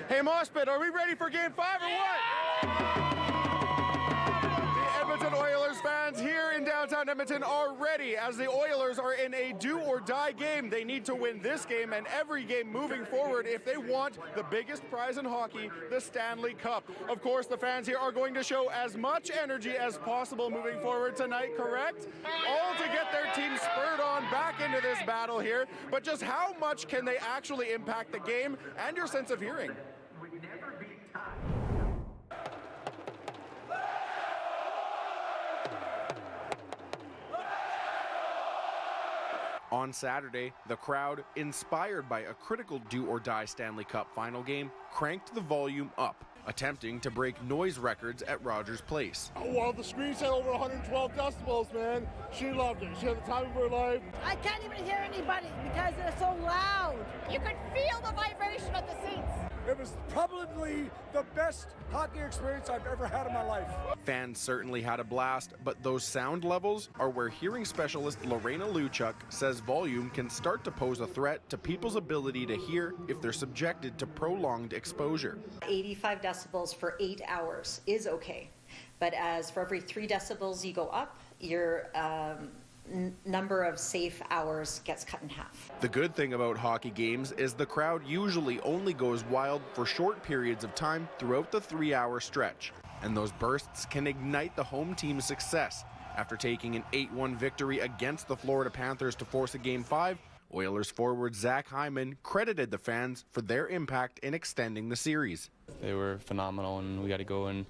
Hey, Mospit, are we ready for Game 5 or what? The Edmonton Oilers fans here in downtown Edmonton are ready as the Oilers are in a do-or-die game. They need to win this game and every game moving forward if they want the biggest prize in hockey, the Stanley Cup. Of course, the fans here are going to show as much energy as possible moving forward tonight, correct? All to get their team spurred on back into this battle here. But just how much can they actually impact the game and your sense of hearing? On Saturday, the crowd, inspired by a critical do-or-die Stanley Cup final game, cranked the volume up, attempting to break noise records at Rogers Place. Well, the screen said over 112 decibels, man. She loved it. She had the time of her life. I can't even hear anybody because they're so loud. You could feel the vibration of the seats. It was probably the best hockey experience I've ever had in my life. Fans certainly had a blast, but those sound levels are where hearing specialist Lorena Luchuk says volume can start to pose a threat to people's ability to hear if they're subjected to prolonged exposure. 85 decibels for 8 hours is okay, but as for every 3 decibels you go up, your number of safe hours gets cut in half. The good thing about hockey games is the crowd usually only goes wild for short periods of time throughout the 3-hour stretch, and those bursts can ignite the home team's success. After taking an 8-1 victory against the Florida Panthers to force a Game 5, Oilers forward Zach Hyman credited the fans for their impact in extending the series. They were phenomenal, and we got to go and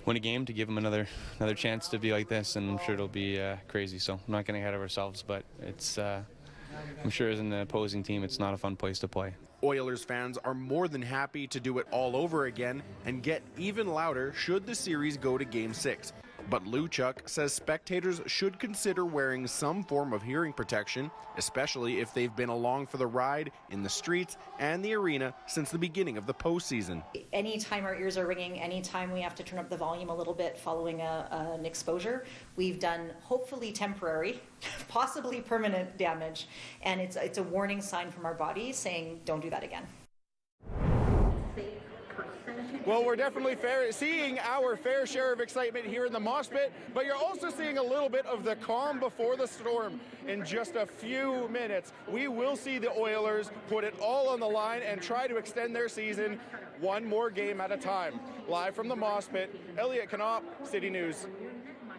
win a game to give them another chance to be like this, and I'm sure it'll be crazy. So I'm not getting ahead of ourselves, but it's I'm sure as an opposing team, it's not a fun place to play. Oilers fans are more than happy to do it all over again and get even louder should the series go to Game 6. But Luchuk says spectators should consider wearing some form of hearing protection, especially if they've been along for the ride in the streets and the arena since the beginning of the postseason. Anytime our ears are ringing, anytime we have to turn up the volume a little bit following an exposure, we've done hopefully temporary, possibly permanent damage, and it's a warning sign from our body saying don't do that again. Well, we're definitely seeing our fair share of excitement here in the mosh pit, but you're also seeing a little bit of the calm before the storm. In just a few minutes, we will see the Oilers put it all on the line and try to extend their season one more game at a time. Live from the mosh pit, Elliott Knopp, City News.